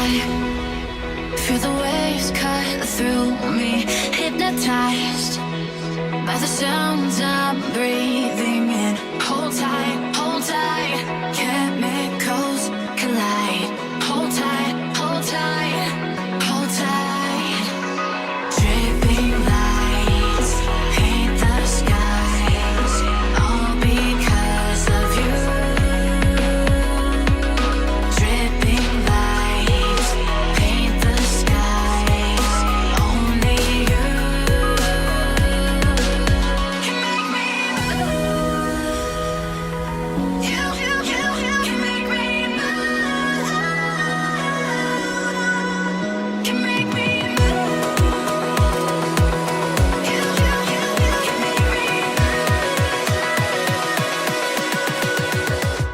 I feel the waves cut through me, hypnotized by the sounds I'm breathing in. Hold tight, chemicals collide. Hold tight, hold tight, hold tight. Dripping lights paint the skies, all because of you. Dripping lights paint the skies, only you can make me move. You can make me move. Can make me move. You can make me move.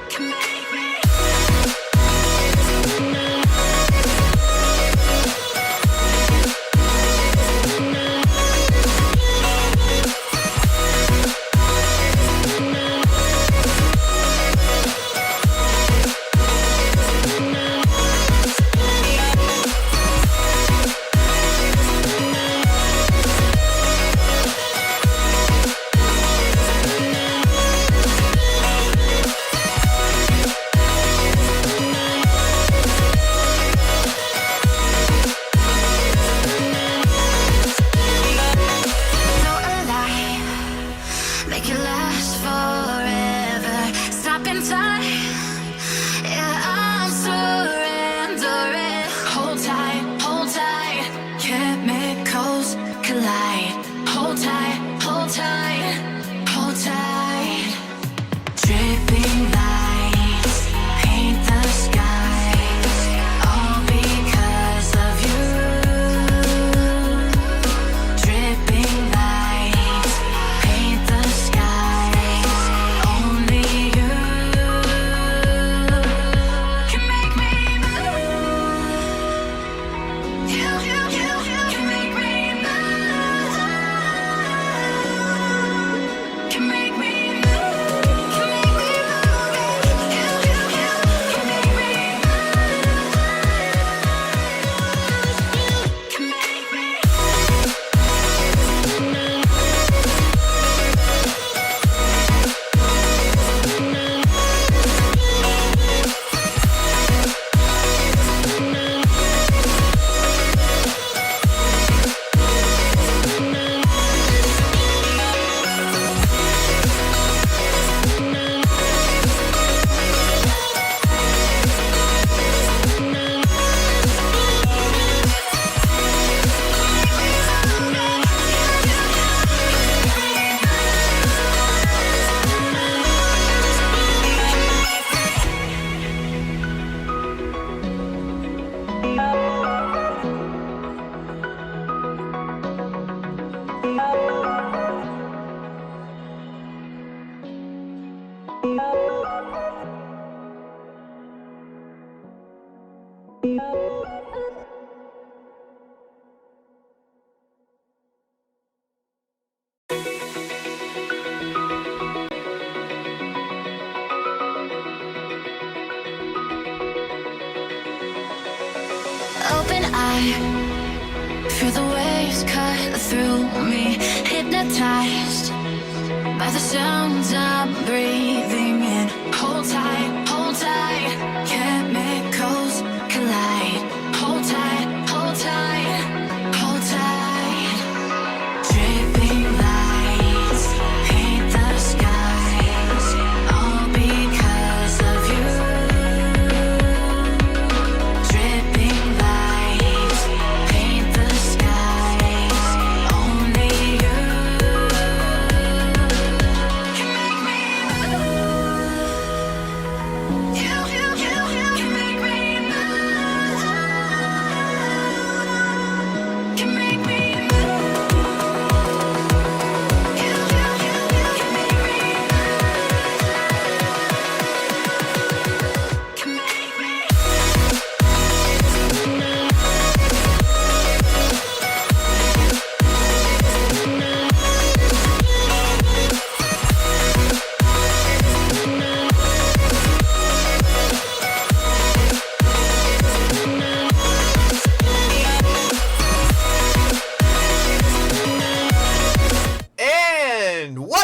Can make me. So alive, make it last forever. Stop in time, yeah, I'm surrendering. Hold tight, chemicals collide. Hold tight, hold tight, hold tight. Dripping lights paint the skies, all because of you. Dripping lights paint the skies, only you can make me move. You can make me move. Can make me move. Can make me move. You can make me move. Can make me. Open eye, feel the waves cut through me, hypnotized by the sounds I'm breathing in. Hold tight, chemicals collide. Hold tight, hold tight, hold tight. Dripping lights paint the skies, all because of you. Dripping lights paint the skies, only you can make me move.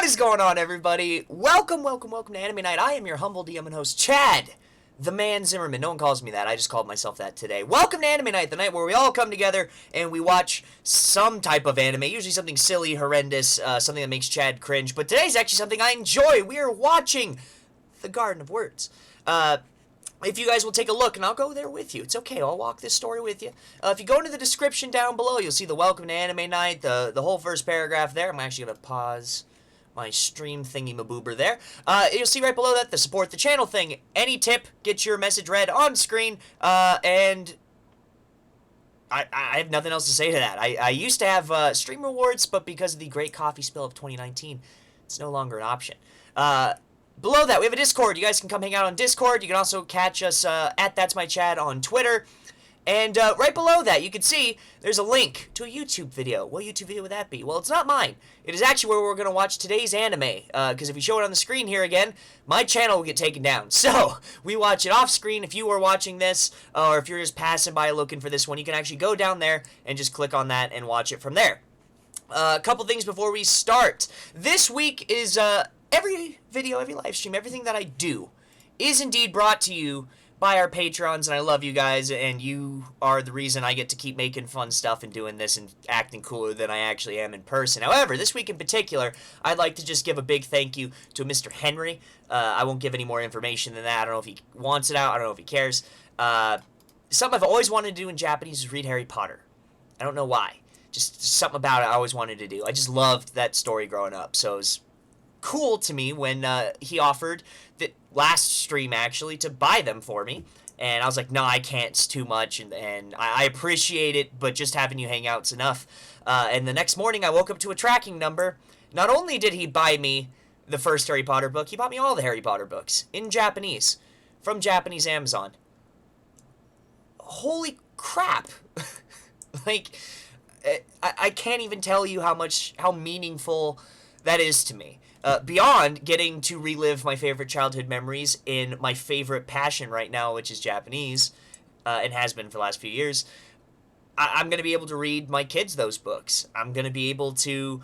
is going on, everybody? Welcome to Anime Night. I am your humble DM and host, Chad, the man Zimmerman. No one calls me that. I just called myself that today. Welcome to Anime Night, the night where we all come together and we watch some type of anime, usually something silly, horrendous, something that makes Chad cringe. But today's actually something I enjoy. We are watching The Garden of Words. If you guys will take a look, and I'll go there with you. It's okay, I'll walk this story with you. If you go into the description down below, you'll see the Welcome to Anime Night, the whole first paragraph there. I'm actually going to pause my stream thingy-maboober there. You'll see right below that the support the channel thing. Any tip, get your message read on screen, and I have nothing else to say to that. I used to have stream rewards, but because of the great coffee spill of 2019, it's no longer an option. Below that, we have a Discord. You guys can come hang out on Discord. You can also catch us at That's My Chad on Twitter. And right below that, you can see there's a link to a YouTube video. What YouTube video would that be? Well, it's not mine. It is actually where we're going to watch today's anime. Because if you show it on the screen here again, my channel will get taken down. So, we watch it off screen. If you were watching this, or if you're just passing by looking for this one, you can actually go down there and just click on that and watch it from there. A couple things before we start. This week is... every video, every live stream, everything that I do is indeed brought to you by our patrons, and I love you guys, and you are the reason I get to keep making fun stuff and doing this and acting cooler than I actually am in person. However, this week in particular, I'd like to just give a big thank you to Mr. Henry. I won't give any more information than that. I don't know if he wants it out. I don't know if he cares. Something I've always wanted to do in Japanese is read Harry Potter. I don't know why. Just something about it I always wanted to do. I just loved that story growing up, so it was cool to me when he offered the last stream actually to buy them for me, and I was like, no, I can't, it's too much, and I appreciate it, but just having you hang out's enough. And the next morning I woke up to a tracking number. Not only did he buy me the first Harry Potter book, he bought me all the Harry Potter books in Japanese from Japanese Amazon. Holy crap. Like, I can't even tell you how meaningful that is to me. Beyond getting to relive my favorite childhood memories in my favorite passion right now, which is Japanese, and has been for the last few years, I'm going to be able to read my kids those books. I'm going to be able to,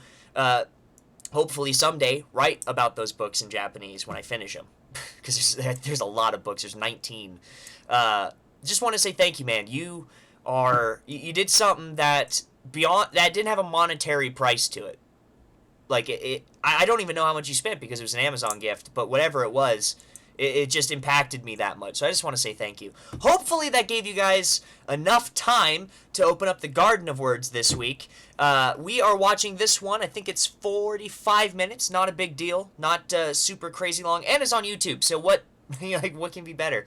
hopefully someday, write about those books in Japanese when I finish them. Because there's a lot of books. There's 19. Just want to say thank you, man. You did something that didn't have a monetary price to it. Like, I don't even know how much you spent because it was an Amazon gift, but whatever it was, it just impacted me that much. So I just want to say thank you. Hopefully that gave you guys enough time to open up the Garden of Words this week. We are watching this one. I think it's 45 minutes. Not a big deal. Not super crazy long. And it's on YouTube. So what can be better?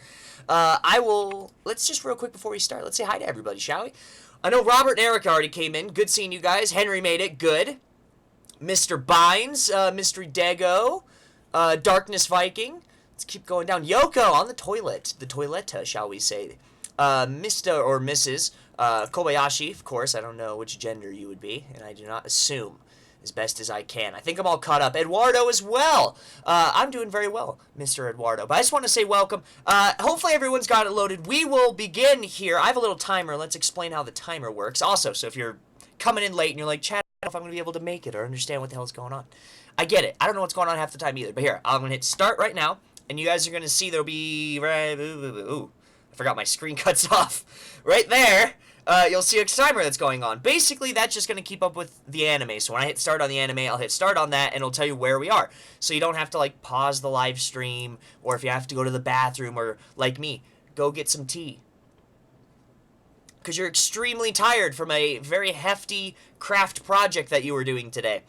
Let's just real quick before we start, let's say hi to everybody, shall we? I know Robert and Eric already came in. Good seeing you guys. Henry made it. Good. Mr. Bynes, Mystery Dago, Darkness Viking. Let's keep going down. Yoko on the toilet. The toiletta, shall we say. Mr. or Mrs. Kobayashi, of course. I don't know which gender you would be, and I do not assume as best as I can. I think I'm all caught up. Eduardo as well. I'm doing very well, Mr. Eduardo. But I just want to say welcome. Hopefully everyone's got it loaded. We will begin here. I have a little timer. Let's explain how the timer works. Also, so if you're coming in late and you're like, Chad, if I'm going to be able to make it or understand what the hell is going on. I get it. I don't know what's going on half the time either. But here, I'm going to hit start right now. And you guys are going to see there'll be... Ooh, I forgot my screen cuts off. Right there, you'll see a timer that's going on. Basically, that's just going to keep up with the anime. So when I hit start on the anime, I'll hit start on that, and it'll tell you where we are. So you don't have to, like, pause the live stream, or if you have to go to the bathroom, or, like me, go get some tea. Because you're extremely tired from a very hefty craft project that you were doing today.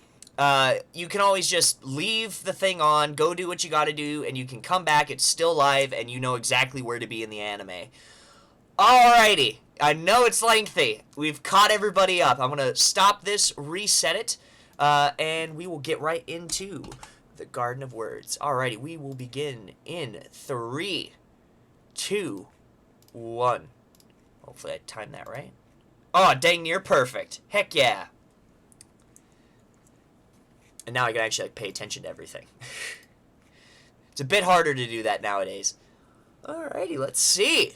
You can always just leave the thing on, go do what you gotta do, and you can come back, it's still live, and you know exactly where to be in the anime. Alrighty, I know it's lengthy. We've caught everybody up. I'm gonna stop this, reset it, and we will get right into the Garden of Words. Alrighty, we will begin in 3, 2, 1. Hopefully I timed that right. Oh, dang near perfect. Heck yeah. And now I can actually pay attention to everything. It's a bit harder to do that nowadays. Alrighty, let's see.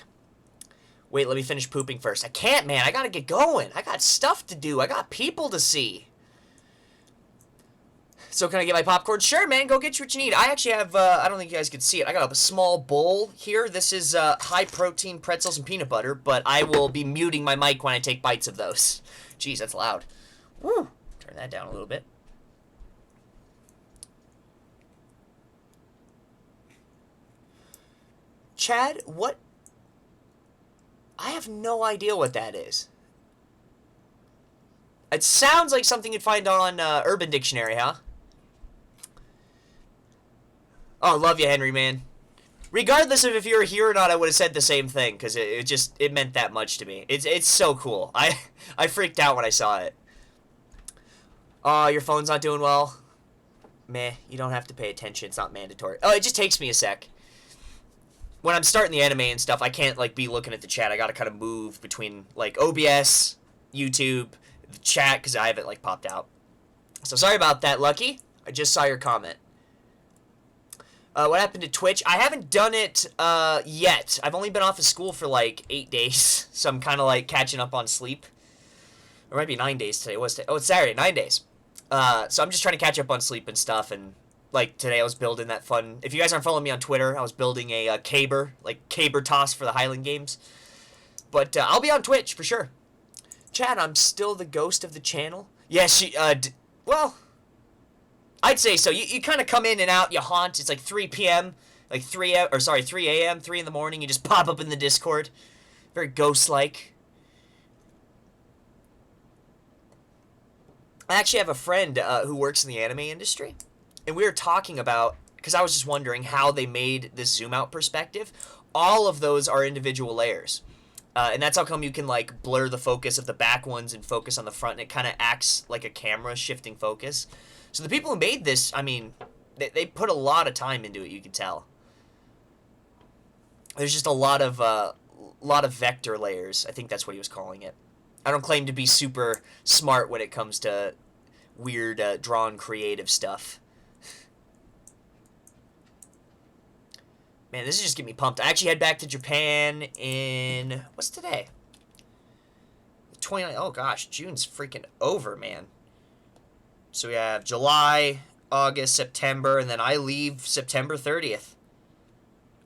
Wait, let me finish pooping first. I can't, man. I gotta get going. I got stuff to do. I got people to see. So can I get my popcorn? Sure, man. Go get you what you need. I actually have, I don't think you guys can see it. I got a small bowl here. This is high-protein pretzels and peanut butter, but I will be muting my mic when I take bites of those. Jeez, that's loud. Woo! Turn that down a little bit. Chad, what? I have no idea what that is. It sounds like something you'd find on Urban Dictionary, huh? Oh, love you, Henry, man. Regardless of if you were here or not, I would have said the same thing, because it meant that much to me. It's so cool. I freaked out when I saw it. Oh, your phone's not doing well? Meh, you don't have to pay attention. It's not mandatory. Oh, it just takes me a sec. When I'm starting the anime and stuff, I can't, like, be looking at the chat. I gotta kind of move between, like, OBS, YouTube, the chat, because I have it, like, popped out. So sorry about that, Lucky. I just saw your comment. What happened to Twitch? I haven't done it yet. I've only been off of school for like 8 days, so I'm kind of like catching up on sleep. Or it might be 9 days today. What's today? Oh, it's Saturday, 9 days. So I'm just trying to catch up on sleep and stuff. And like today, I was building that fun. If you guys aren't following me on Twitter, I was building a caber, like caber toss for the Highland Games. But I'll be on Twitch for sure. Chad, I'm still the ghost of the channel. Yeah, well. I'd say so. You kind of come in and out, you haunt. It's like 3 p.m., like 3 a.m., 3 in the morning. You just pop up in the Discord. Very ghost-like. I actually have a friend who works in the anime industry, and we were talking about, because I was just wondering how they made this zoom-out perspective. All of those are individual layers. And that's how come you can, like, blur the focus of the back ones and focus on the front, and it kind of acts like a camera shifting focus. So the people who made this, I mean, they put a lot of time into it, you can tell. There's just a lot of vector layers. I think that's what he was calling it. I don't claim to be super smart when it comes to weird, drawn, creative stuff. Man, this is just getting me pumped. I actually head back to Japan in... What's today? 29th. Oh, gosh. June's freaking over, man. So we have July, August, September, and then I leave September 30th.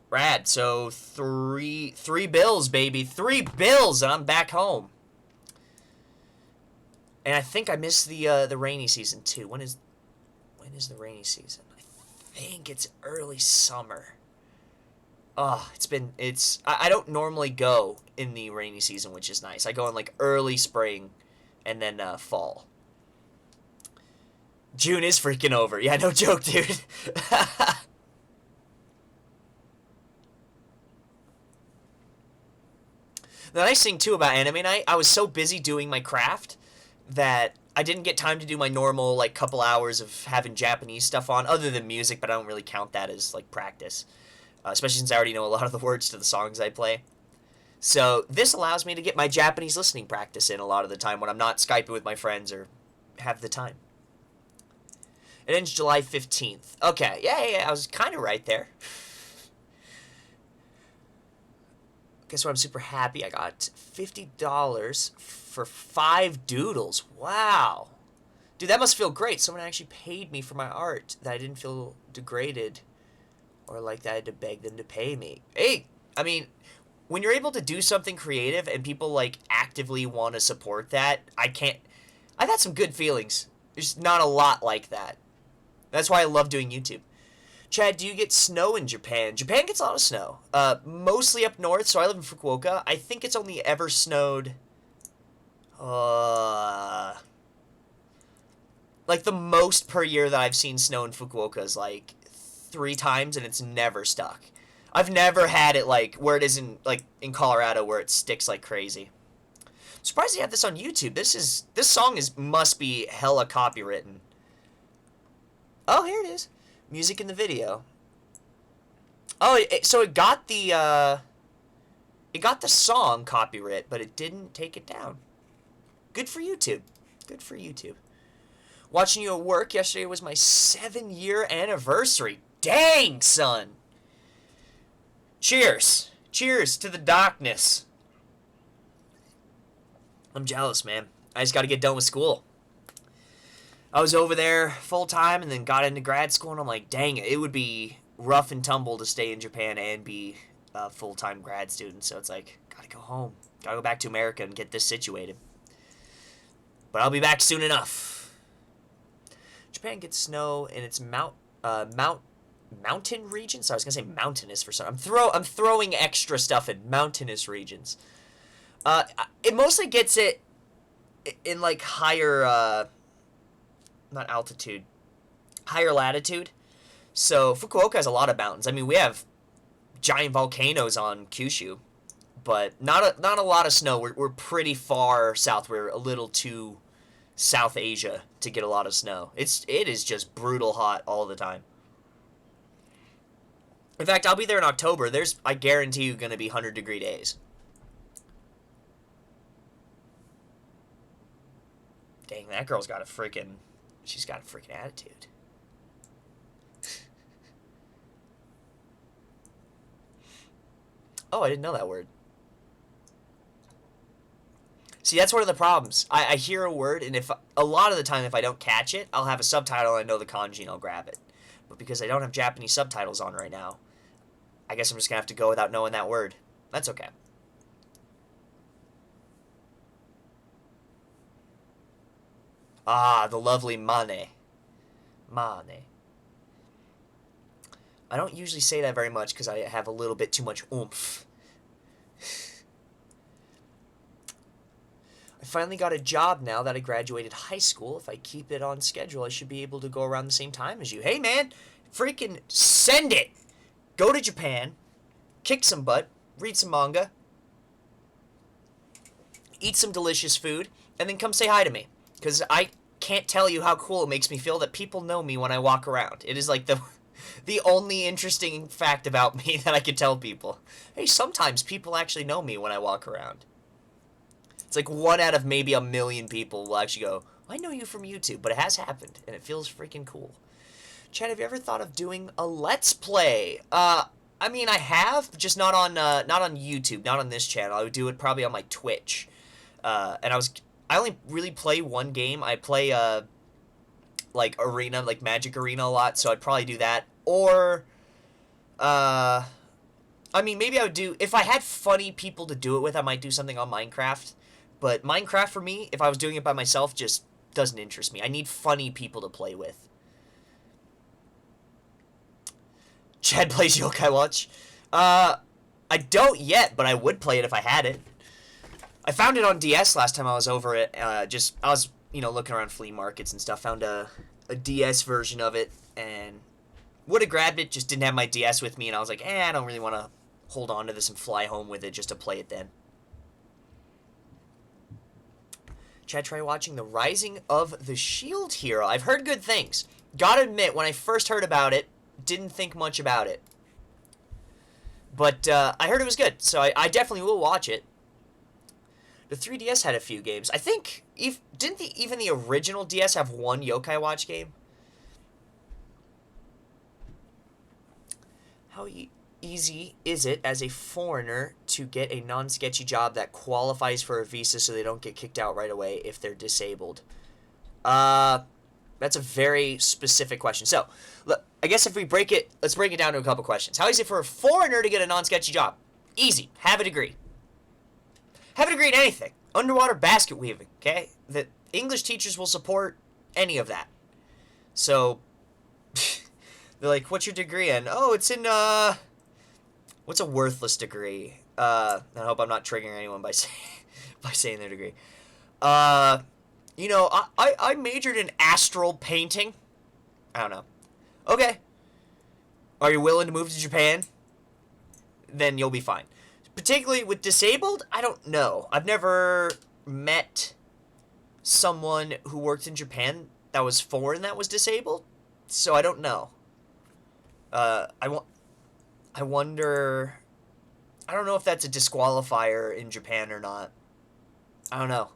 Rad. So three bills, baby. 3 bills, and I'm back home. And I think I missed the rainy season too. When is the rainy season? I think it's early summer. Oh, I don't normally go in the rainy season, which is nice. I go in like early spring and then fall. June is freaking over. Yeah, no joke, dude. The nice thing, too, about anime night, I was so busy doing my craft that I didn't get time to do my normal, like, couple hours of having Japanese stuff on, other than music, but I don't really count that as, like, practice. Especially since I already know a lot of the words to the songs I play. So this allows me to get my Japanese listening practice in a lot of the time when I'm not Skyping with my friends or have the time. It ends July 15th. Okay, yeah, I was kind of right there. Guess what? I'm super happy. I got $50 for 5 doodles. Wow. Dude, that must feel great. Someone actually paid me for my art, that I didn't feel degraded or like that I had to beg them to pay me. Hey, I mean, when you're able to do something creative and people, like, actively want to support that, I've had some good feelings. There's not a lot like that. That's why I love doing YouTube. Chad, do you get snow in Japan? Japan gets a lot of snow. Mostly up north, so I live in Fukuoka. I think it's only ever snowed... like, the most per year that I've seen snow in Fukuoka is, like, 3 times, and it's never stuck. I've never had it, like, where it isn't, like, in Colorado, where it sticks like crazy. I'm surprised they have this on YouTube. This song must be hella copywritten. Oh, here it is. Music in the video. Oh, so it got the song copyright, but it didn't take it down. Good for YouTube. Good for YouTube. Watching you at work yesterday was my 7-year anniversary. Dang, son. Cheers. Cheers to the darkness. I'm jealous, man. I just got to get done with school. I was over there full time and then got into grad school, and I'm like, dang it would be rough and tumble to stay in Japan and be a full-time grad student. So it's like, gotta go home. Gotta go back to America and get this situated. But I'll be back soon enough. Japan gets snow in its mountain regions. So I was gonna say mountainous for some. I'm throwing extra stuff in mountainous regions. It mostly gets it in like higher, not altitude, higher latitude. So Fukuoka has a lot of mountains. I mean, we have giant volcanoes on Kyushu, but not a lot of snow. We're pretty far south. We're a little too South Asia to get a lot of snow. It is just brutal hot all the time. In fact, I'll be there in October. I guarantee you, going to be 100-degree days. Dang, that girl's got she's got a freaking attitude. Oh, I didn't know that word. See, that's one of the problems. I hear a word, and a lot of the time, if I don't catch it, I'll have a subtitle, and I know the kanji, and I'll grab it. But because I don't have Japanese subtitles on right now, I guess I'm just going to have to go without knowing that word. That's okay. Ah, the lovely mane. Mane. I don't usually say that very much because I have a little bit too much oomph. I finally got a job now that I graduated high school. If I keep it on schedule, I should be able to go around the same time as you. Hey, man, freaking send it. Go to Japan, kick some butt, read some manga, eat some delicious food, and then come say hi to me. Because I can't tell you how cool it makes me feel that people know me when I walk around. It is like the only interesting fact about me that I could tell people. Hey, sometimes people actually know me when I walk around. It's like 1 out of maybe 1 million people will actually go, I know you from YouTube, but it has happened, and it feels freaking cool. Chad, have you ever thought of doing a Let's Play? I mean, I have, just not on YouTube, not on this channel. I would do it probably on my Twitch. And I only really play one game. I play, like, Arena, like Magic Arena a lot, so I'd probably do that. Or, I mean, maybe I would do, if I had funny people to do it with, I might do something on Minecraft. But Minecraft, for me, if I was doing it by myself, just doesn't interest me. I need funny people to play with. Chad plays Yokai Watch. I don't yet, but I would play it if I had it. I found it on DS last time I was over it. I was, looking around flea markets and stuff. Found a DS version of it, and would have grabbed it, just didn't have my DS with me, and I was like, I don't really want to hold on to this and fly home with it just to play it then. Chad, try watching The Rising of the Shield Hero. I've heard good things. Gotta admit, when I first heard about it, didn't think much about it. But I heard it was good, so I definitely will watch it. The 3DS had a few games. I think, didn't even the original DS have one Yokai Watch game? How easy is it as a foreigner to get a non-sketchy job that qualifies for a visa so they don't get kicked out right away if they're disabled? That's a very specific question. So, look, I guess if we let's break it down to a couple questions. How easy is it for a foreigner to get a non-sketchy job? Easy. Have a degree. Have a degree in anything. Underwater basket weaving, okay? The English teachers will support any of that. So, they're like, what's your degree in? Oh, it's in, what's a worthless degree? I hope I'm not triggering anyone by saying their degree. I majored in astral painting. I don't know. Okay. Are you willing to move to Japan? Then you'll be fine. Particularly with disabled, I don't know. I've never met someone who worked in Japan that was foreign that was disabled, so I don't know. I wonder. I don't know if that's a disqualifier in Japan or not. I don't know.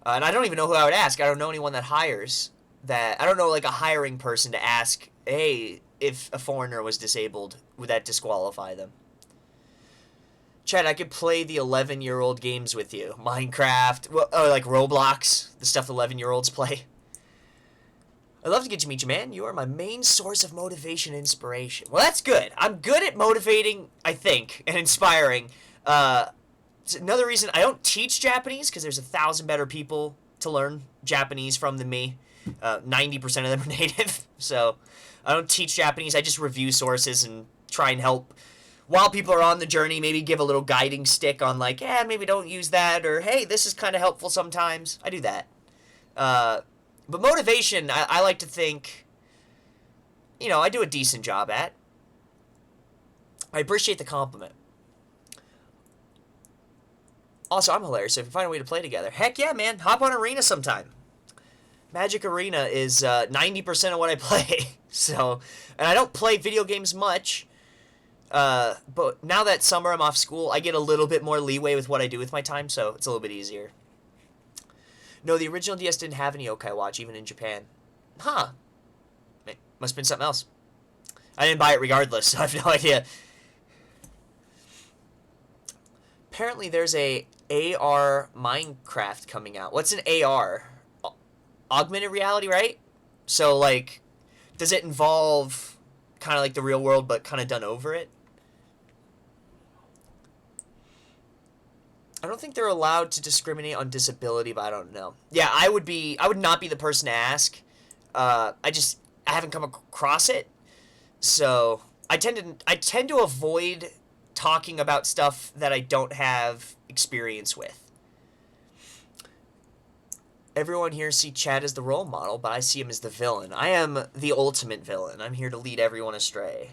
And I don't even know who I would ask. I don't know anyone that hires that. I don't know, like, a hiring person to ask, hey, if a foreigner was disabled, would that disqualify them? Chad, I could play the 11-year-old games with you. Minecraft, or like Roblox, the stuff 11-year-olds play. I'd love to get to meet you, man. You are my main source of motivation and inspiration. Well, that's good. I'm good at motivating, I think, and inspiring. It's another reason I don't teach Japanese, because there's 1,000 better people to learn Japanese from than me. 90% of them are native, so I don't teach Japanese. I just review sources and try and help while people are on the journey. Maybe give a little guiding stick on like, yeah, maybe don't use that, or hey, this is kind of helpful sometimes. I do that. But motivation, I like to think, I do a decent job at. I appreciate the compliment. Also, I'm hilarious, so if you find a way to play together, heck yeah, man, hop on Arena sometime. Magic Arena is 90% of what I play. So, and I don't play video games much. But now that summer I'm off school, I get a little bit more leeway with what I do with my time, so it's a little bit easier. No, the original DS didn't have any Yokai Watch, even in Japan. Huh. It must have been something else. I didn't buy it regardless, so I have no idea. Apparently there's a AR Minecraft coming out. What's an AR? Augmented reality, right? So, like, does it involve kind of like the real world, but kind of done over it? I don't think they're allowed to discriminate on disability, but I don't know. Yeah, I would not be the person to ask. I haven't come across it. So, I tend to avoid talking about stuff that I don't have experience with. Everyone here sees Chad as the role model, but I see him as the villain. I am the ultimate villain. I'm here to lead everyone astray.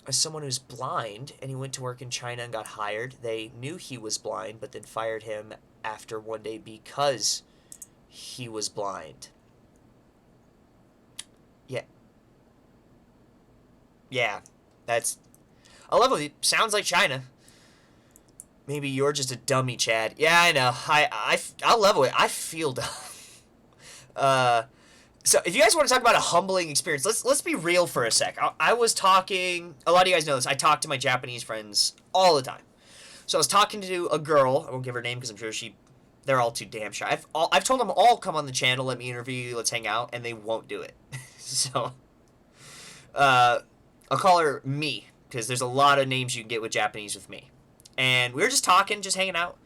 As someone who's blind, and he went to work in China and got hired, they knew he was blind, but then fired him after one day because he was blind. Yeah. Yeah. I love it. Sounds like China. Maybe you're just a dummy, Chad. Yeah, I know. I'll level it. I feel dumb. So if you guys want to talk about a humbling experience, let's be real for a sec. I was talking. A lot of you guys know this. I talk to my Japanese friends all the time. So I was talking to a girl. I won't give her name because I'm sure they're all too damn shy. I've told them all come on the channel, let me interview you, let's hang out, and they won't do it. So I'll call her Me, because there's a lot of names you can get with Japanese with me. And we were just talking, just hanging out.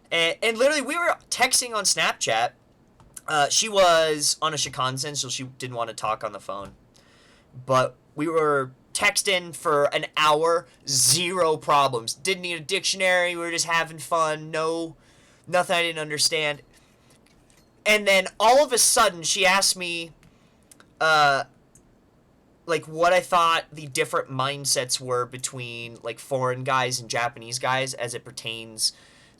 And literally, we were texting on Snapchat. She was on a Shinkansen, so she didn't want to talk on the phone. But we were texting for an hour, zero problems. Didn't need a dictionary, we were just having fun, nothing I didn't understand. And then all of a sudden, she asked me, like, what I thought the different mindsets were between, like, foreign guys and Japanese guys as it pertains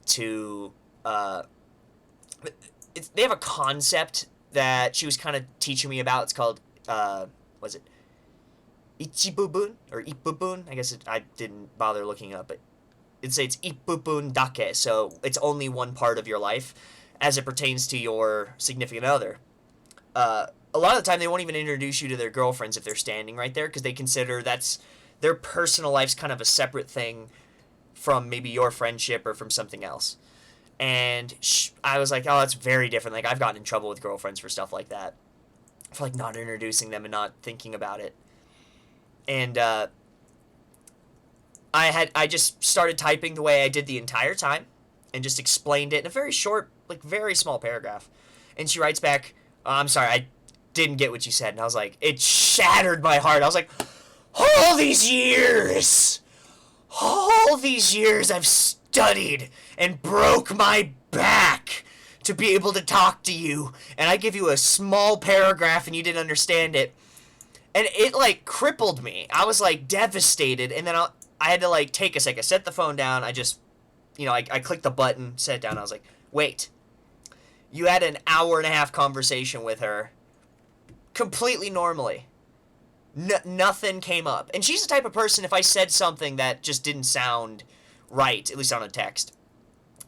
to, they have a concept that she was kind of teaching me about. It's called, was it Ichibubun? Or Ippubun? I guess I didn't bother looking up, but it'd say it's Ippubun dake, so it's only one part of your life as it pertains to your significant other. A lot of the time, they won't even introduce you to their girlfriends if they're standing right there, because they consider that's their personal life's kind of a separate thing from maybe your friendship or from something else. And I was like, oh, that's very different. Like, I've gotten in trouble with girlfriends for stuff like that, for like not introducing them and not thinking about it. And I just started typing the way I did the entire time, and just explained it in a very short, like very small paragraph. And she writes back, oh, I'm sorry, I didn't get what you said. And I was like, it shattered my heart. I was like, all these years I've studied and broke my back to be able to talk to you, and I give you a small paragraph and you didn't understand it. And it, like, crippled me. I was, like, devastated, and then I had to, like, take a second, set the phone down. I just, I clicked the button, set it down. I was like, wait, you had an hour and a half conversation with her completely normally. Nothing came up. And she's the type of person, if I said something that just didn't sound right, at least on a text,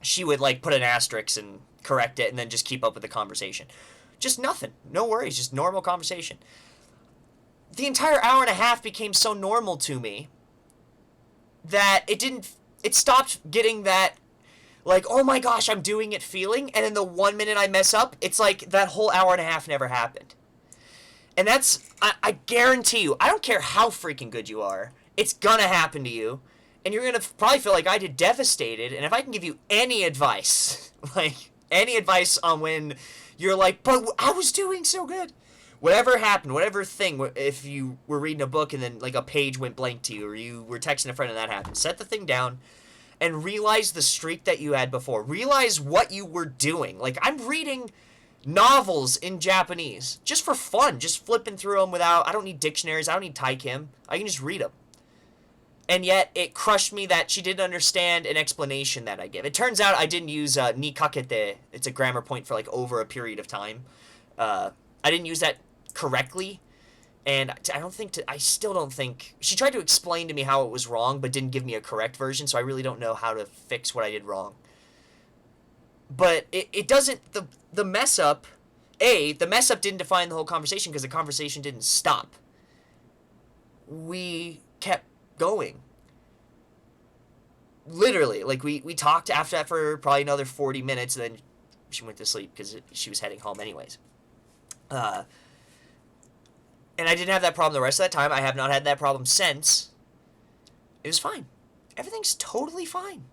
she would, like, put an asterisk and correct it and then just keep up with the conversation. Just nothing. No worries. Just normal conversation. The entire hour and a half became so normal to me that it stopped getting that, like, oh my gosh, I'm doing it feeling, and then the 1 minute I mess up, it's like that whole hour and a half never happened. And that's, I guarantee you, I don't care how freaking good you are, it's gonna happen to you, and you're gonna probably feel like I did, devastated. And if I can give you any advice, like, any advice on when you're like, but I was doing so good. Whatever happened, whatever thing, if you were reading a book and then, like, a page went blank to you, or you were texting a friend and that happened, set the thing down, and realize the streak that you had before. Realize what you were doing. Like, I'm reading novels in Japanese just for fun, just flipping through them without, I don't need dictionaries, I don't need Taikim, I can just read them. And yet, it crushed me that she didn't understand an explanation that I give. It turns out I didn't use ni kakete, it's a grammar point for, like, over a period of time. I didn't use that correctly. And I still don't think, she tried to explain to me how it was wrong, but didn't give me a correct version, so I really don't know how to fix what I did wrong. But it doesn't, the mess up, the mess up didn't define the whole conversation, because the conversation didn't stop. We kept going. Literally, like, we talked after that for probably another 40 minutes, and then she went to sleep, because she was heading home anyways. And I didn't have that problem the rest of that time. I have not had that problem since. It was fine. Everything's totally fine.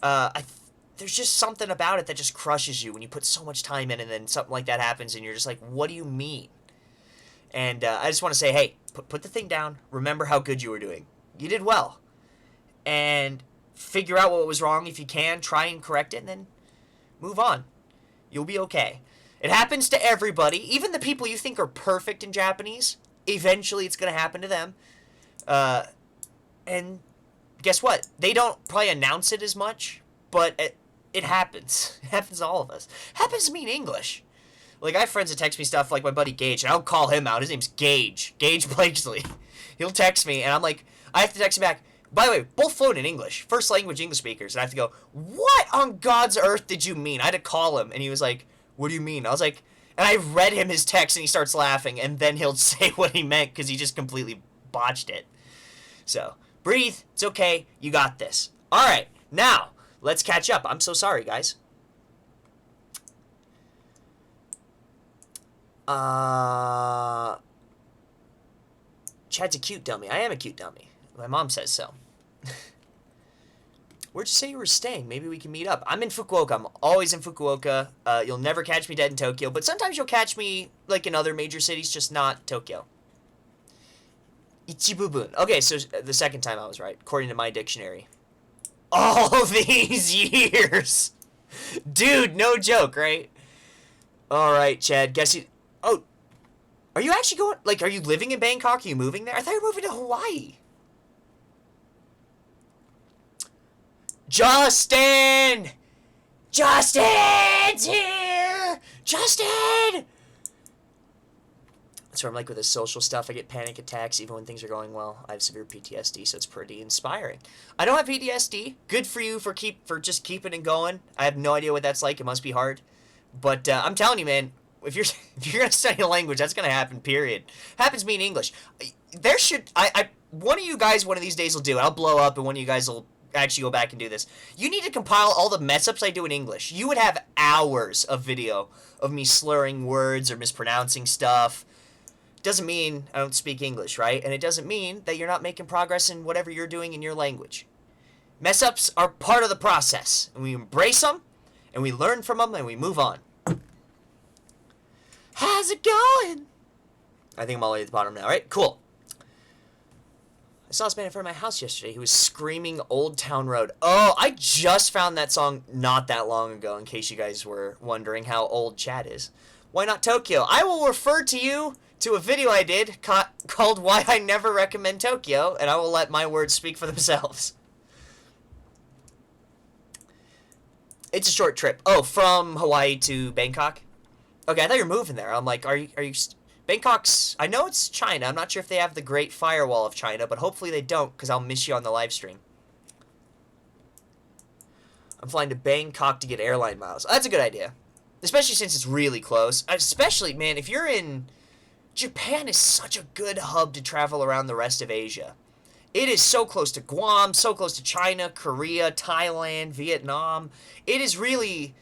There's just something about it that just crushes you when you put so much time in and then something like that happens and you're just like, what do you mean? And I just want to say, hey, put the thing down. Remember how good you were doing. You did well. And figure out what was wrong if you can. Try and correct it and then move on. You'll be okay. It happens to everybody, even the people you think are perfect in Japanese. Eventually, it's going to happen to them. And guess what? They don't probably announce it as much, but it happens. It happens to all of us. It happens to me in English. Like, I have friends that text me stuff like my buddy Gage, and I'll call him out. His name's Gage Blakesley. He'll text me, and I'm like, I have to text him back. By the way, both fluent in English. First language English speakers. And I have to go, what on God's earth did you mean? I had to call him, and he was like, what do you mean? I was like, and I read him his text and he starts laughing and then he'll say what he meant because he just completely botched it. So, breathe. It's okay. You got this. All right. Now, let's catch up. I'm so sorry, guys. Chad's a cute dummy. I am a cute dummy. My mom says so. Where'd you say you were staying? Maybe we can meet up. I'm in Fukuoka. I'm always in Fukuoka. You'll never catch me dead in Tokyo, but sometimes you'll catch me, like, in other major cities, just not Tokyo. Ichibubun. Okay, so the second time I was right, according to my dictionary. All these years! Dude, no joke, right? Alright, Chad, guess you... Oh, are you actually going... Like, are you living in Bangkok? Are you moving there? I thought you were moving to Hawaii. Justin! Justin's here! Justin! That's where I'm like with this social stuff. I get panic attacks even when things are going well. I have severe PTSD, so it's pretty inspiring. I don't have PTSD. Good for you for just keeping it going. I have no idea what that's like. It must be hard. But I'm telling you, man, if you're gonna study a language, that's gonna happen. Period. Happens to me in English. There should one of you guys one of these days will do it. I'll blow up, and one of you guys will actually go back and do this. You need to compile all the mess ups I do in English. You would have hours of video of me slurring words or mispronouncing stuff. Doesn't mean I don't speak English, right? And it doesn't mean that you're not making progress in whatever you're doing in your language. Mess ups are part of the process, and we embrace them, and we learn from them, and we move on. How's it going? I think I'm all the way at the bottom now, right? Cool. I saw this man in front of my house yesterday. He was screaming Old Town Road. Oh, I just found that song not that long ago, in case you guys were wondering how old Chad is. Why not Tokyo? I will refer to you to a video I did called Why I Never Recommend Tokyo, and I will let my words speak for themselves. It's a short trip. Oh, from Hawaii to Bangkok? Okay, I thought you were moving there. I'm like, are you... Bangkok's, I know it's China. I'm not sure if they have the Great Firewall of China, but hopefully they don't, because I'll miss you on the live stream. I'm flying to Bangkok to get airline miles. That's a good idea. Especially since it's really close. Especially, man, if you're in... Japan is such a good hub to travel around the rest of Asia. It is so close to Guam, so close to China, Korea, Thailand, Vietnam. It is really,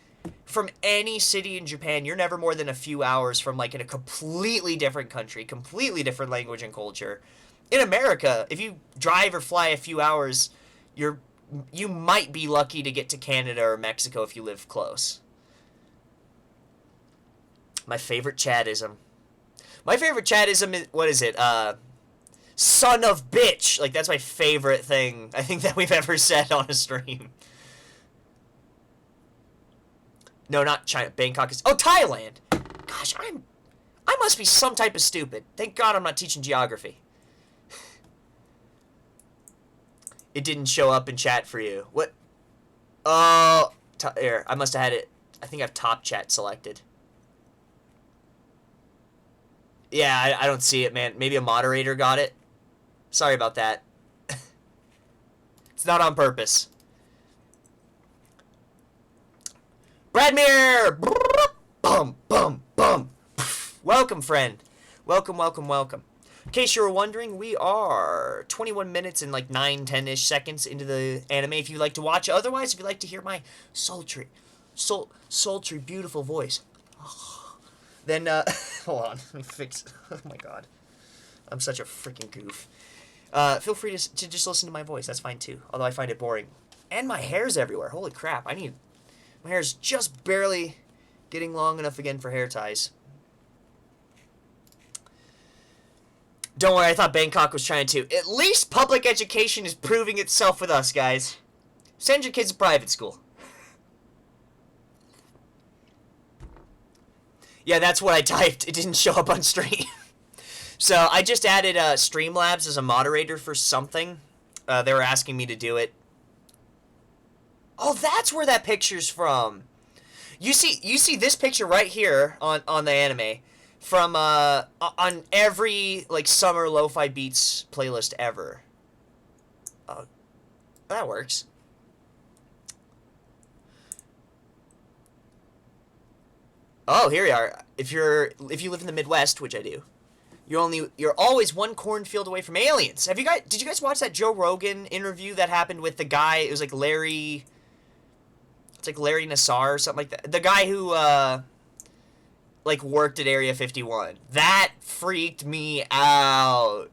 from any city in Japan, you're never more than a few hours from like in a completely different country, completely different language and culture. In America, if you drive or fly a few hours, you might be lucky to get to Canada or Mexico if you live close. My favorite Chadism. My favorite Chadism is, what is it? Son of bitch. Like, that's my favorite thing I think that we've ever said on a stream. No, not China. Bangkok is... Oh, Thailand! Gosh, I must be some type of stupid. Thank God I'm not teaching geography. It didn't show up in chat for you. What? Oh, here. I must have had it. I think I have top chat selected. Yeah, I don't see it, man. Maybe a moderator got it. Sorry about that. It's not on purpose. Bradmere! Bum, bum, bum. Welcome, friend. Welcome, welcome, welcome. In case you were wondering, we are 21 minutes and like 9-10-ish seconds into the anime if you'd like to watch. Otherwise, if you'd like to hear my sultry, beautiful voice, then, hold on, let me fix, oh my god. I'm such a freaking goof. Feel free to just listen to my voice, that's fine too. Although I find it boring. And my hair's everywhere, holy crap, my hair's just barely getting long enough again for hair ties. Don't worry, I thought Bangkok was trying to. At least public education is proving itself with us, guys. Send your kids to private school. Yeah, that's what I typed. It didn't show up on stream. So I just added Streamlabs as a moderator for something. They were asking me to do it. Oh, that's where that picture's from. You see this picture right here on the anime. From, on every, like, summer lo-fi beats playlist ever. Oh, that works. Oh, here we are. If you live in the Midwest, which I do, you're always one cornfield away from aliens. Did you guys watch that Joe Rogan interview that happened with the guy? It was like Larry Nassar or something like that. The guy who, like, worked at Area 51. That freaked me out.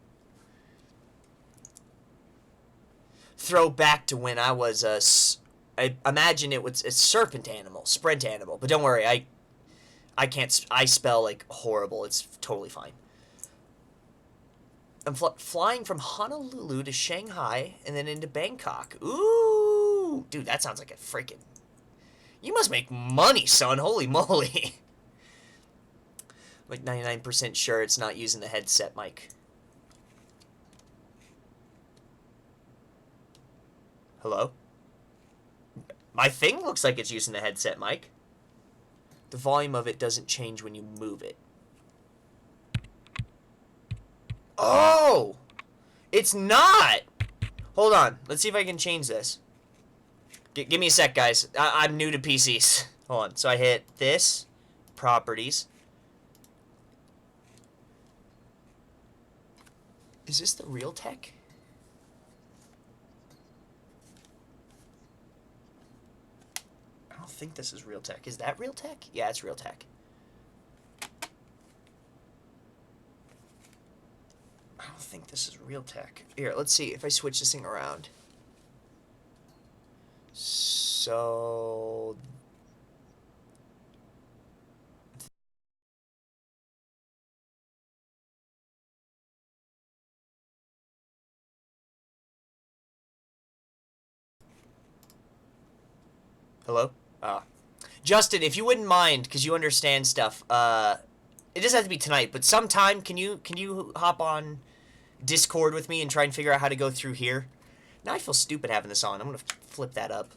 Throwback to when I was I imagine it was a sprint animal. But don't worry, I can't, I spell, like, horrible. It's totally fine. I'm flying from Honolulu to Shanghai and then into Bangkok. Ooh! Dude, that sounds like a freaking... You must make money, son. Holy moly. Like 99% sure it's not using the headset mic. Hello? My thing looks like it's using the headset mic. The volume of it doesn't change when you move it. Oh! It's not! Hold on. Let's see if I can change this. Give me a sec, guys. I'm new to PCs. Hold on. So I hit this. Properties. Is this the Realtek? I don't think this is Realtek. Is that Realtek? Yeah, it's Realtek. I don't think this is Realtek. Here, let's see if I switch this thing around. So... Hello? Justin, if you wouldn't mind, because you understand stuff, it doesn't have to be tonight, but sometime, can you hop on Discord with me and try and figure out how to go through here? Now I feel stupid having this on. I'm going to flip that up.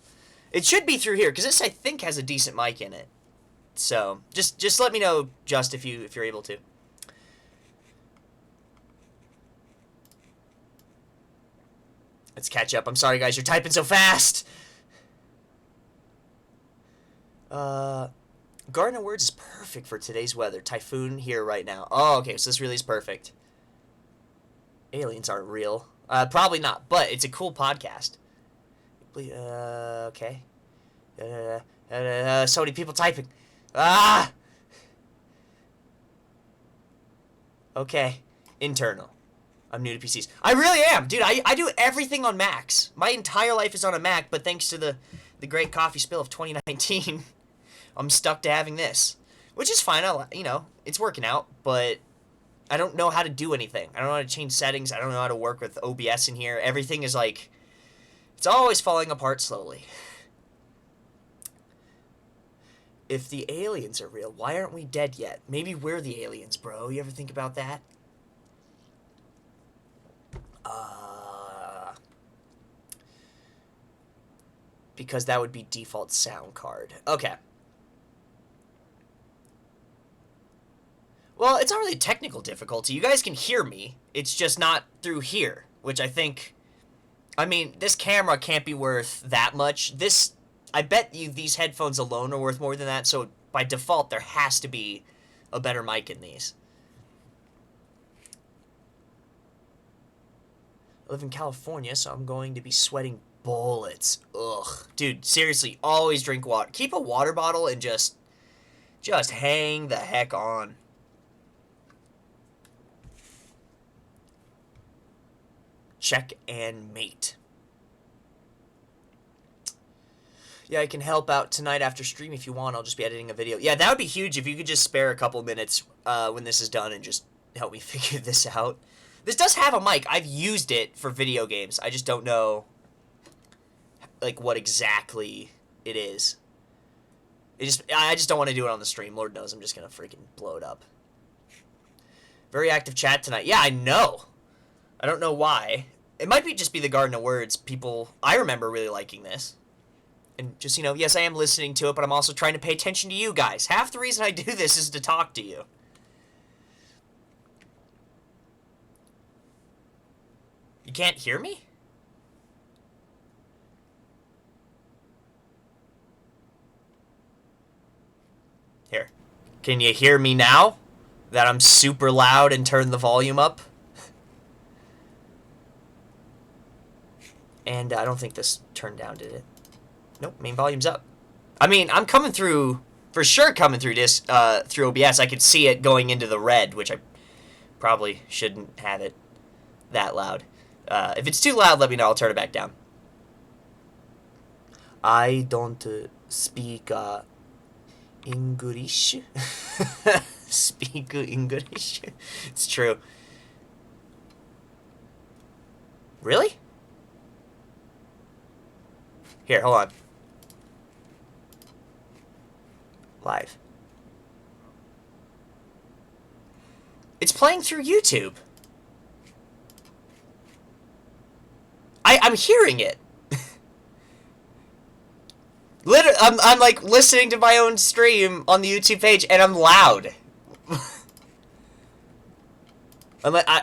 It should be through here, because this, I think, has a decent mic in it. So, just let me know, Just, if you're able to. Let's catch up. I'm sorry, guys. You're typing so fast. Garden of Words is perfect for today's weather. Typhoon here right now. Oh, okay. So this really is perfect. Aliens aren't real. Probably not, but it's a cool podcast. Okay. So many people typing. Ah! Okay. Internal. I'm new to PCs. I really am, dude. I do everything on Macs. My entire life is on a Mac, but thanks to the great coffee spill of 2019, I'm stuck to having this, which is fine. It's working out, but I don't know how to do anything. I don't know how to change settings. I don't know how to work with OBS in here. Everything is like, it's always falling apart slowly. If the aliens are real, why aren't we dead yet? Maybe we're the aliens, bro. You ever think about that? Because that would be default sound card. Okay. Well, it's not really a technical difficulty. You guys can hear me. It's just not through here, which I think... I mean, this camera can't be worth that much. I bet you these headphones alone are worth more than that, so by default, there has to be a better mic in these. I live in California, so I'm going to be sweating bullets. Ugh. Dude, seriously, always drink water. Keep a water bottle and just hang the heck on. Check and mate. Yeah, I can help out tonight after stream if you want. I'll just be editing a video. Yeah, that would be huge if you could just spare a couple minutes when this is done and just help me figure this out. This does have a mic. I've used it for video games. I just don't know, like, what exactly it is. I just don't want to do it on the stream. Lord knows I'm just going to freaking blow it up. Very active chat tonight. Yeah, I know. I don't know why. It might just be the Garden of Words. I remember really liking this. And just, yes, I am listening to it, but I'm also trying to pay attention to you guys. Half the reason I do this is to talk to you. You can't hear me? Here. Can you hear me now? That I'm super loud and turn the volume up? And I don't think this turned down, did it? Nope, main volume's up. I mean, I'm coming through, for sure coming through this, through OBS. I could see it going into the red, which I probably shouldn't have it that loud. If it's too loud, let me know. I'll turn it back down. I don't speak English. Speak English. It's true. Really? Here, hold on. Live. It's playing through YouTube. I'm hearing it. Literally, I'm like listening to my own stream on the YouTube page, and I'm loud.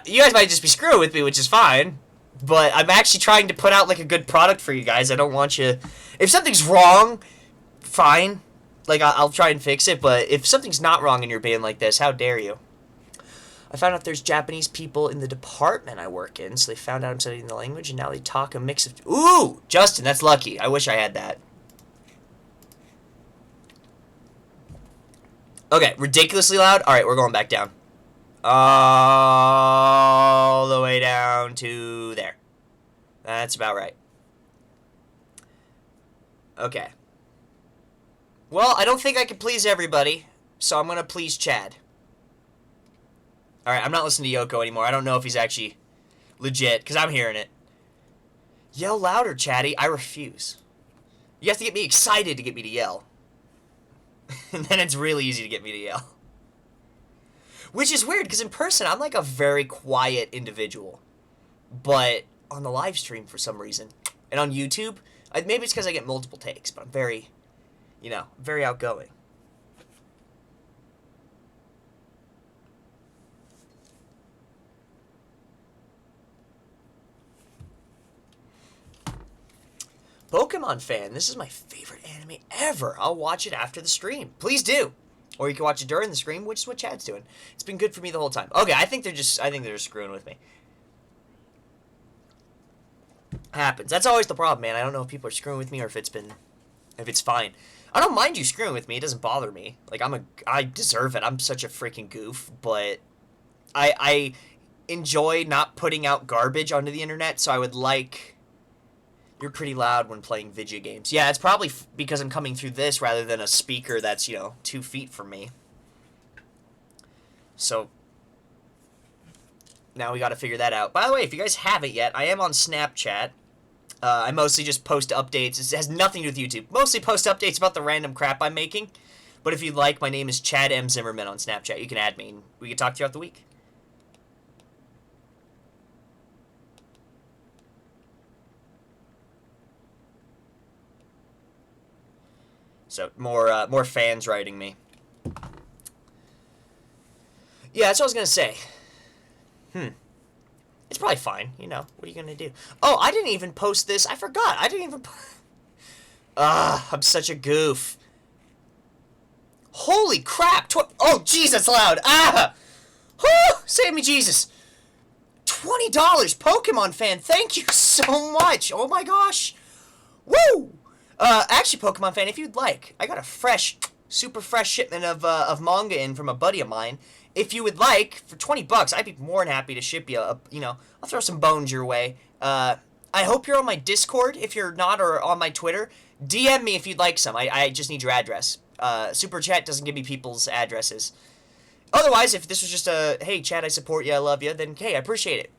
You guys might just be screwing with me, which is fine. But I'm actually trying to put out like a good product for you guys. I don't want you... If something's wrong, fine. Like, I'll try and fix it. But if something's not wrong and you're being like this, how dare you? I found out there's Japanese people in the department I work in, so they found out I'm studying the language, and now they talk a mix of... Ooh! Justin, that's lucky. I wish I had that. Okay, ridiculously loud? Alright, we're going back down. All the way down to there. That's about right. Okay. Well, I don't think I can please everybody, so I'm going to please Chad. Alright, I'm not listening to Yoko anymore. I don't know if he's actually legit, because I'm hearing it. Yell louder, Chatty. I refuse. You have to get me excited to get me to yell. And then it's really easy to get me to yell. Which is weird, because in person, I'm like a very quiet individual. But on the live stream, for some reason, and on YouTube, maybe it's because I get multiple takes, but I'm very, very outgoing. Pokemon fan, this is my favorite anime ever. I'll watch it after the stream. Please do. Or you can watch it during the stream, which is what Chad's doing. It's been good for me the whole time. Okay, I think they're just screwing with me. Happens. That's always the problem, man. I don't know if people are screwing with me or if it's fine. I don't mind you screwing with me. It doesn't bother me. Like, I deserve it. I'm such a freaking goof, but I enjoy not putting out garbage onto the internet, so I would like... You're pretty loud when playing video games. Yeah, it's probably because I'm coming through this rather than a speaker that's, 2 feet from me. So, now we gotta figure that out. By the way, if you guys haven't yet, I am on Snapchat. I mostly just post updates. It has nothing to do with YouTube. Mostly post updates about the random crap I'm making. But if you'd like, my name is Chad M. Zimmerman on Snapchat. You can add me, and we can talk throughout the week. So, more fans writing me. Yeah, that's what I was gonna say. It's probably fine, What are you gonna do? Oh, I didn't even post this. I forgot. I didn't even... I'm such a goof. Holy crap! Oh, jeez, that's loud. Whew! Save me, Jesus. $20, Pokemon fan. Thank you so much. Oh my gosh. Woo! Actually, Pokemon fan, if you'd like, I got a super fresh shipment of manga in from a buddy of mine. If you would like, for $20, I'd be more than happy to ship you. I'll throw some bones your way. I hope you're on my Discord. If you're not, or on my Twitter, DM me if you'd like some. I just need your address. Super Chat doesn't give me people's addresses. Otherwise, if this was just a, hey, Chad, I support you, I love you, then, hey, I appreciate it.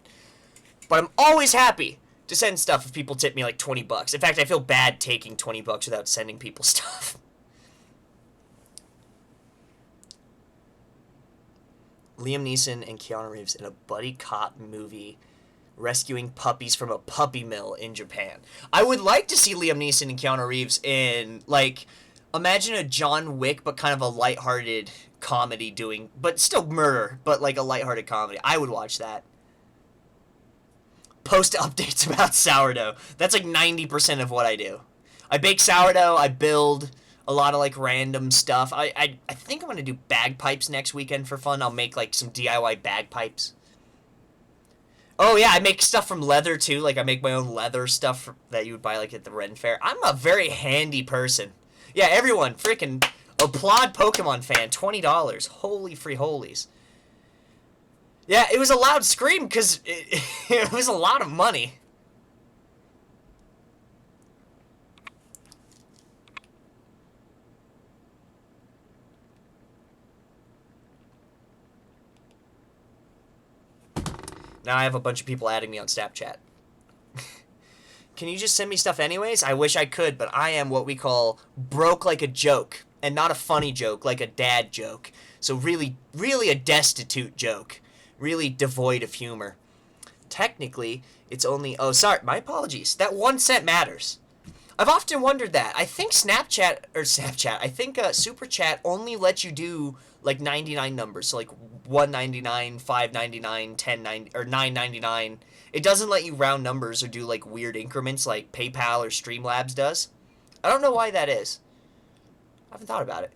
But I'm always happy to send stuff if people tip me like $20. In fact, I feel bad taking $20 without sending people stuff. Liam Neeson and Keanu Reeves in a buddy cop movie rescuing puppies from a puppy mill in Japan. I would like to see Liam Neeson and Keanu Reeves in, like, imagine a John Wick, but kind of a lighthearted comedy but still murder, but like a lighthearted comedy. I would watch that. Post updates about sourdough. That's like 90% of what I do. I bake sourdough, I build a lot of like random stuff. I think I'm going to do bagpipes next weekend for fun. I'll make like some DIY bagpipes. Oh yeah, I make stuff from leather too. Like I make my own leather stuff that you would buy like at the Ren Fair. I'm a very handy person. Yeah, everyone, freaking applaud Pokemon fan. $20. Holy free holies. Yeah, it was a loud scream because it was a lot of money. Now I have a bunch of people adding me on Snapchat. Can you just send me stuff anyways? I wish I could, but I am what we call broke like a joke. And not a funny joke, like a dad joke. So really, really a destitute joke. Really devoid of humor. Technically, it's only... Oh, sorry, my apologies. That 1 cent matters. I've often wondered that. I think I think Super Chat only lets you do like 99 numbers. So like 199, 599, 1090, or 999. It doesn't let you round numbers or do like weird increments like PayPal or Streamlabs does. I don't know why that is. I haven't thought about it.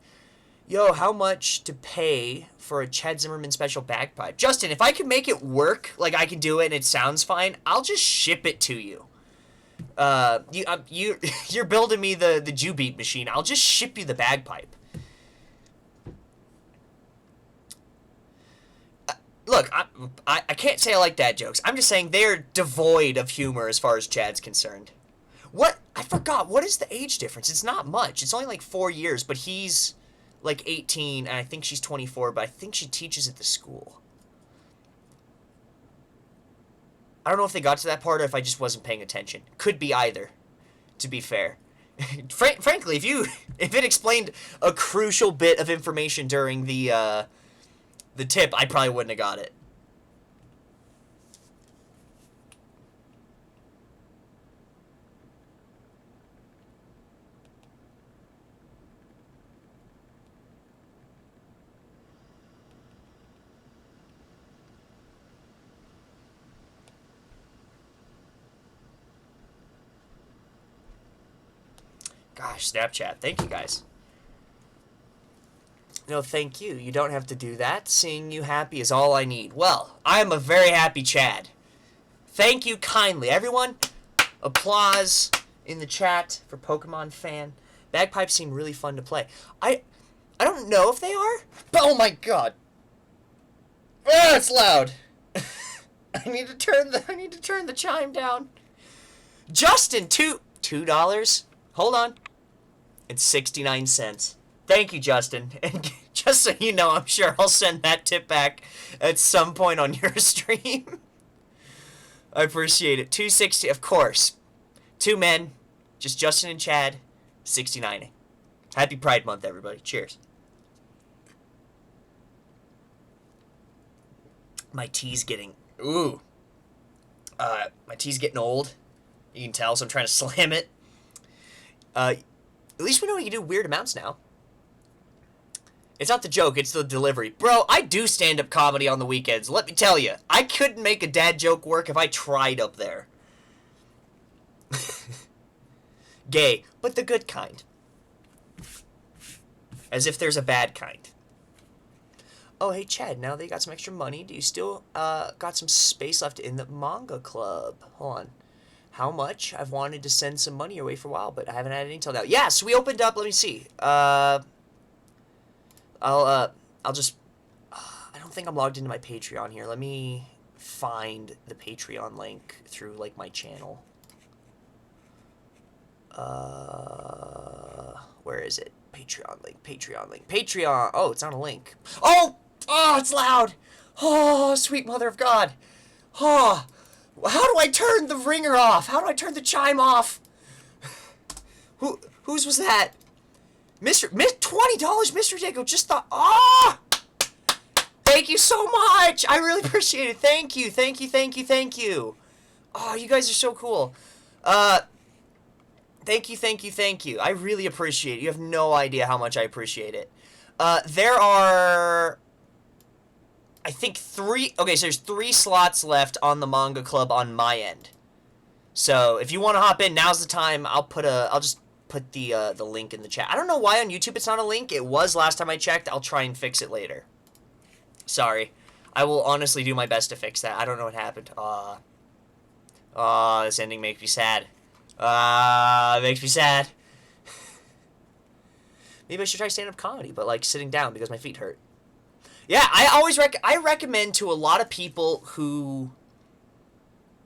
Yo, how much to pay for a Chad Zimmerman special bagpipe? Justin, if I can make it work, like I can do it and it sounds fine, I'll just ship it to you. You're building me the Jew beat machine. I'll just ship you the bagpipe. Look, I can't say I like dad jokes. I'm just saying they're devoid of humor as far as Chad's concerned. What? I forgot. What is the age difference? It's not much. It's only like 4 years, but he's like 18, and I think she's 24, but I think she teaches at the school. I don't know if they got to that part or if I just wasn't paying attention. Could be either, to be fair. Frankly, if it explained a crucial bit of information during the tip, I probably wouldn't have got it. Gosh, Snapchat. Thank you, guys. No, thank you. You don't have to do that. Seeing you happy is all I need. Well, I am a very happy Chad. Thank you kindly. Everyone, Applause in the chat for Pokemon fan. Bagpipes seem really fun to play. I don't know if they are. But oh my god. Ah, it's loud. I need to turn the chime down. Justin, $2. Hold on. It's 69 cents. Thank you, Justin. And just so you know, I'm sure I'll send that tip back at some point on your stream. I appreciate it. 260, of course. 2 men, just Justin and Chad, 69. Happy Pride Month, everybody. Cheers. My tea's getting... Ooh. My tea's getting old. You can tell, so I'm trying to slam it. At least we know we can do weird amounts now. It's not the joke, it's the delivery. Bro, I do stand-up comedy on the weekends. Let me tell you. I couldn't make a dad joke work if I tried up there. Gay, but the good kind. As if there's a bad kind. Oh, hey, Chad, now that you got some extra money, do you still got some space left in the manga club? Hold on. How much? I've wanted to send some money your way for a while, but I haven't had any till now. Yes, we opened up. Let me see. I'll just... I don't think I'm logged into my Patreon here. Let me find the Patreon link through, like, my channel. Where is it? Patreon link, Patreon link, Patreon. Oh, it's not a link. Oh! Oh, it's loud. Oh, sweet mother of God. Oh, how do I turn the ringer off? How do I turn the chime off? Whose was that? $20, Mr. Jago just thought, oh! Thank you so much. I really appreciate it. Thank you, thank you, thank you, thank you. Oh, you guys are so cool. Thank you, thank you, thank you. I really appreciate it. You have no idea how much I appreciate it. There are, I think, 3... Okay, so there's 3 slots left on the manga club on my end. So if you want to hop in, now's the time. I'll just put the link in the chat. I don't know why on YouTube it's not a link. It was last time I checked. I'll try and fix it later. Sorry. I will honestly do my best to fix that. I don't know what happened. This ending makes me sad. It makes me sad. Maybe I should try stand-up comedy, but like sitting down because my feet hurt. Yeah, I recommend to a lot of people who...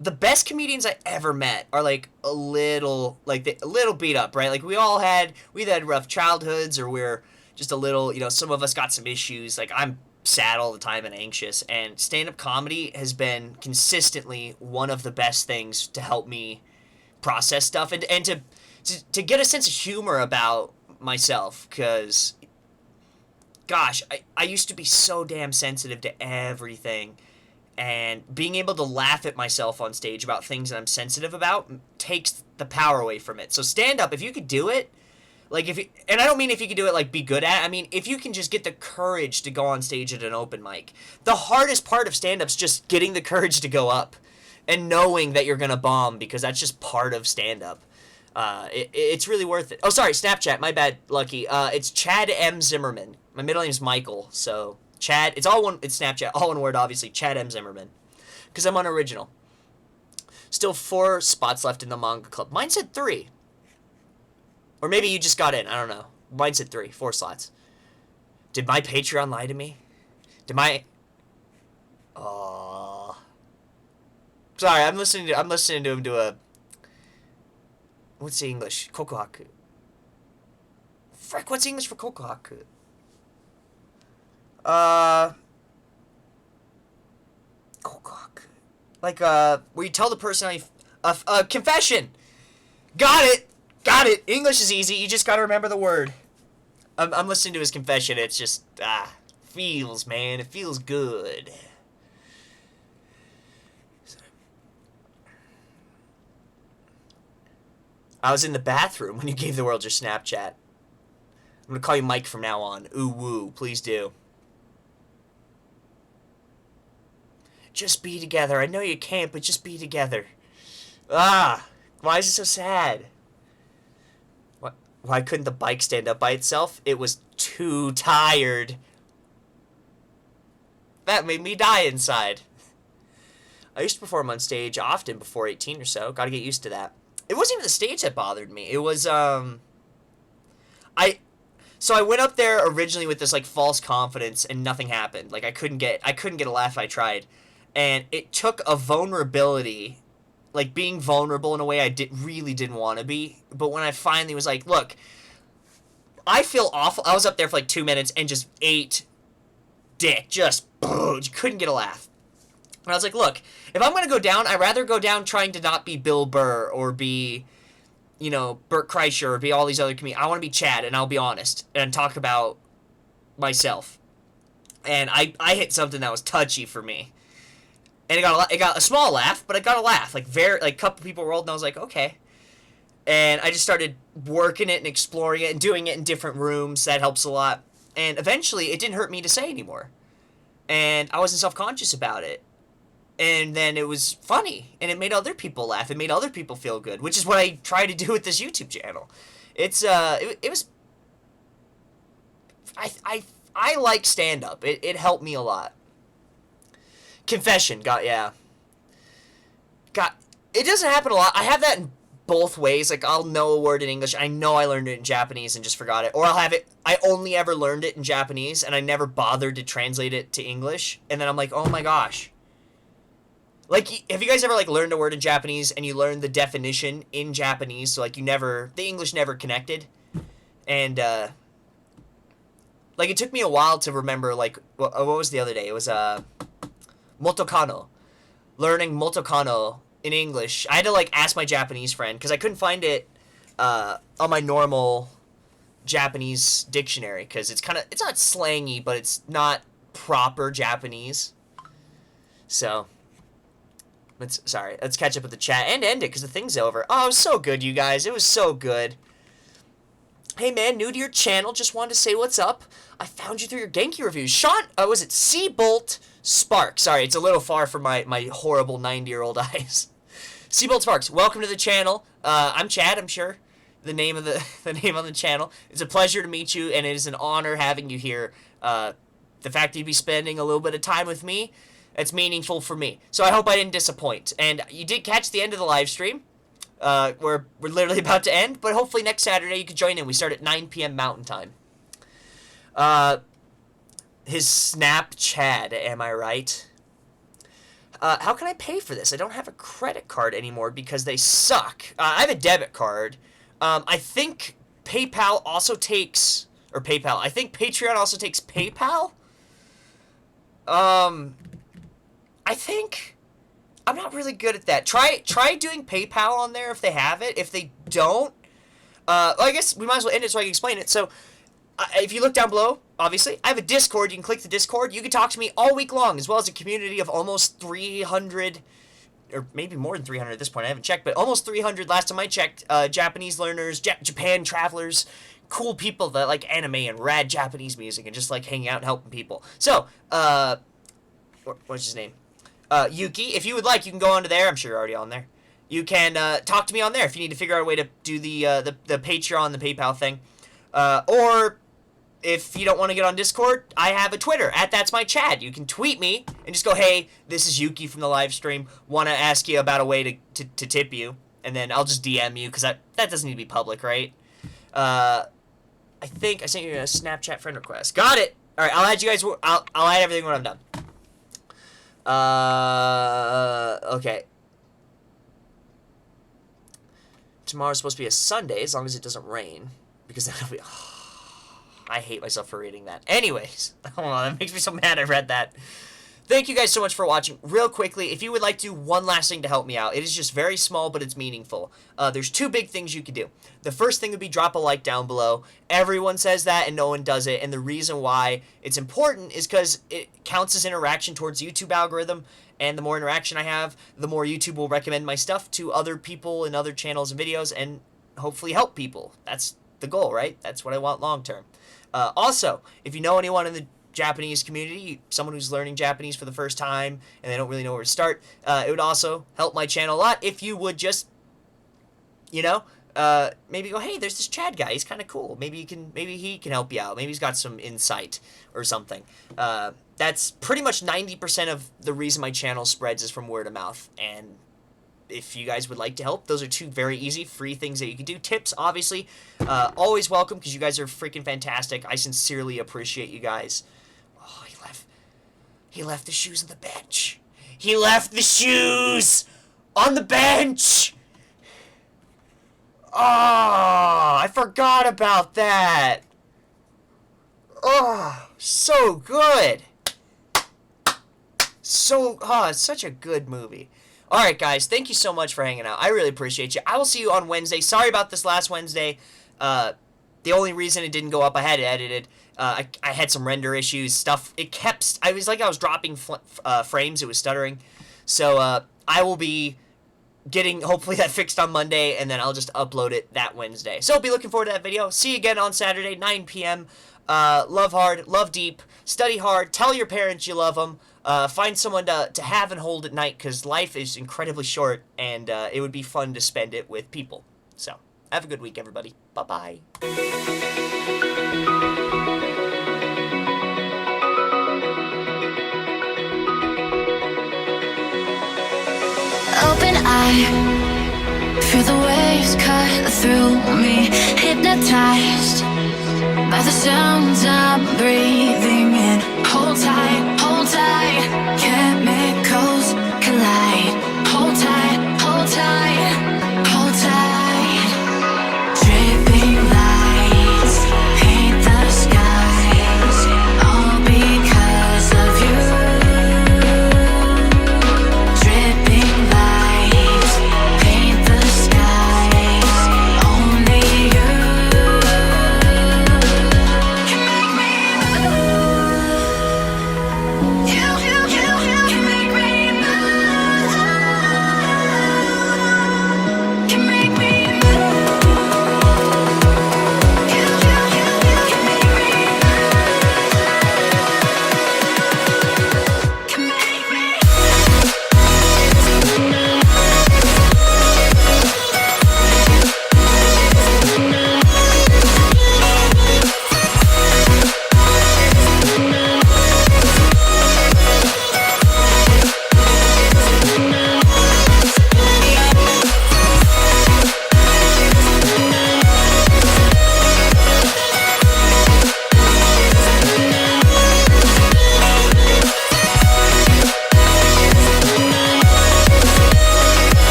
The best comedians I ever met are like a little beat up, right? Like we've had rough childhoods, or we're just a little, some of us got some issues. Like I'm sad all the time and anxious, and stand-up comedy has been consistently one of the best things to help me process stuff and to get a sense of humor about myself, because gosh, I used to be so damn sensitive to everything, and being able to laugh at myself on stage about things that I'm sensitive about takes the power away from it. So stand up, if you could do it, like and I don't mean if you could do it like be good at it, I mean if you can just get the courage to go on stage at an open mic. The hardest part of stand-up's just getting the courage to go up and knowing that you're gonna bomb, because that's just part of stand-up. It's really worth it. Oh, sorry, Snapchat, my bad, Lucky. It's Chad M. Zimmerman. My middle name's Michael, so Chad, it's Snapchat, all one word, obviously, Chad M. Zimmerman. Because I'm unoriginal. Still 4 spots left in the manga club. Mine said 3. Or maybe you just got in, I don't know. Mine said 3, 4 slots. Did my Patreon lie to me? Sorry, I'm listening to him do a... What's the English? Kokohaku. Frick, what's the English for kokohaku? Kokohaku. Like, where you tell the person confession! Got it! English is easy, you just gotta remember the word. I'm listening to his confession, it's just, feels, man, it feels good. I was in the bathroom when you gave the world your Snapchat. I'm gonna call you Mike from now on. Ooh woo, please do. Just be together. I know you can't, but just be together. Why is it so sad? Why couldn't the bike stand up by itself? It was too tired. That made me die inside. I used to perform on stage often before 18 or so. Gotta get used to that. it wasn't even the stage that bothered me. It was I so I went up there originally with this like false confidence, and nothing happened. Like I couldn't get a laugh if I tried, and it took a vulnerability, like being vulnerable in a way I really didn't want to be. But when I finally was like, look, I feel awful. I was up there for like 2 minutes and just ate dick, just couldn't get a laugh. And I was like, look, if I'm gonna go down, I'd rather go down trying to not be Bill Burr or be, you know, Bert Kreischer or be all these other comedians. I want to be Chad, and I'll be honest and talk about myself. And I hit something that was touchy for me, and it got a small laugh, but it got a laugh. Like a couple people rolled, and I was like, okay. And I just started working it and exploring it and doing it in different rooms. That helps a lot. And eventually, it didn't hurt me to say anymore, and I wasn't self-conscious about it. And then it was funny, and it made other people laugh. It made other people feel good, which is what I try to do with this YouTube channel. It's it was I like stand-up. It helped me a lot. Confession, got it doesn't happen a lot. I have that in both ways. Like I'll know a word in English, I know I learned it in Japanese and just forgot it, or I'll have it. I only ever learned it in Japanese, and I never bothered to translate it to English, and then I'm like, oh my gosh. Like, have you guys ever, like, learned a word in Japanese and you learned the definition in Japanese, so, like, the English never connected? And, like, it took me a while to remember, like, what was the other day? It was, motokano. Learning motokano in English. I had to, like, ask my Japanese friend, because I couldn't find it, on my normal Japanese dictionary, because it's not slangy, but it's not proper Japanese. So... let's catch up with the chat and end it because the thing's over. Oh, it was so good, you guys. It was so good. Hey, man, new to your channel. Just wanted to say what's up. I found you through your Genki reviews. Sean, was it Seabolt Spark? Sorry, it's a little far from my horrible 90-year-old eyes. Seabolt Sparks, welcome to the channel. I'm Chad, I'm sure. The name of the name on the channel. It's a pleasure to meet you, and it is an honor having you here. The fact that you'd be spending a little bit of time with me, it's meaningful for me. So I hope I didn't disappoint. And you did catch the end of the live stream. We're literally about to end, but hopefully next Saturday you can join in. We start at 9 p.m. Mountain Time. His Snap Chad, am I right? How can I pay for this? I don't have a credit card anymore because they suck. I have a debit card. I think PayPal also takes... or PayPal. I think Patreon also takes PayPal. I think I'm not really good at that. Try doing PayPal on there if they have it. If they don't, well, I guess we might as well end it so I can explain it. So, if you look down below, obviously, I have a Discord. You can click the Discord. You can talk to me all week long, as well as a community of almost 300, or maybe more than 300 at this point. I haven't checked, but almost 300 last time I checked. Japanese learners, Japan travelers, cool people that like anime and rad Japanese music and just like hanging out and helping people. So, what's his name? Yuki, if you would like, you can go onto there. I'm sure you're already on there. You can talk to me on there if you need to figure out a way to do the Patreon, the PayPal thing. Or if you don't want to get on Discord, I have a Twitter, @That'sMyChad. You can tweet me and just go, hey, this is Yuki from the live stream. Want to ask you about a way to tip you. And then I'll just DM you, because that doesn't need to be public, right? I think I sent you a Snapchat friend request. Got it! Alright, I'll add you guys. I'll add everything when I'm done. Okay. Tomorrow's supposed to be a Sunday, as long as it doesn't rain. Because that'll be... I hate myself for reading that. Anyways. Hold on, that makes me so mad I read that. Thank you guys so much for watching. Real quickly, if you would like to do one last thing to help me out, it is just very small, but it's meaningful. There's two big things you could do. The first thing would be drop a like down below. Everyone says that, and no one does it, and the reason why it's important is because it counts as interaction towards the YouTube algorithm, and the more interaction I have, the more YouTube will recommend my stuff to other people in other channels and videos, and hopefully help people. That's the goal, right? That's what I want long term. Also, if you know anyone in the Japanese community, someone who's learning Japanese for the first time and they don't really know where to start, it would also help my channel a lot if you would just, you know, maybe go, hey, there's this Chad guy, he's kind of cool, maybe he can help you out, maybe he's got some insight or something. That's pretty much 90% of the reason my channel spreads is from word of mouth, and if you guys would like to help, those are 2 very easy, free things that you can do. Tips, obviously, always welcome, because you guys are freaking fantastic. I sincerely appreciate you guys. Oh, he left the shoes on the bench. He left the shoes on the bench! Oh, I forgot about that. Oh, so good. It's such a good movie. Alright, guys, thank you so much for hanging out. I really appreciate you. I will see you on Wednesday. Sorry about this last Wednesday. The only reason it didn't go up, I had it edited. I had some render issues, stuff. I was dropping frames. It was stuttering. So, I will be getting, hopefully, that fixed on Monday, and then I'll just upload it that Wednesday. So, be looking forward to that video. See you again on Saturday, 9 p.m. Love hard, love deep, study hard, tell your parents you love them. Find someone to have and hold at night, because life is incredibly short, and it would be fun to spend it with people. So, have a good week, everybody. Bye-bye. Open eye, feel the waves cut through me, hypnotized by the sounds I'm breathing in. Hold tight, can't make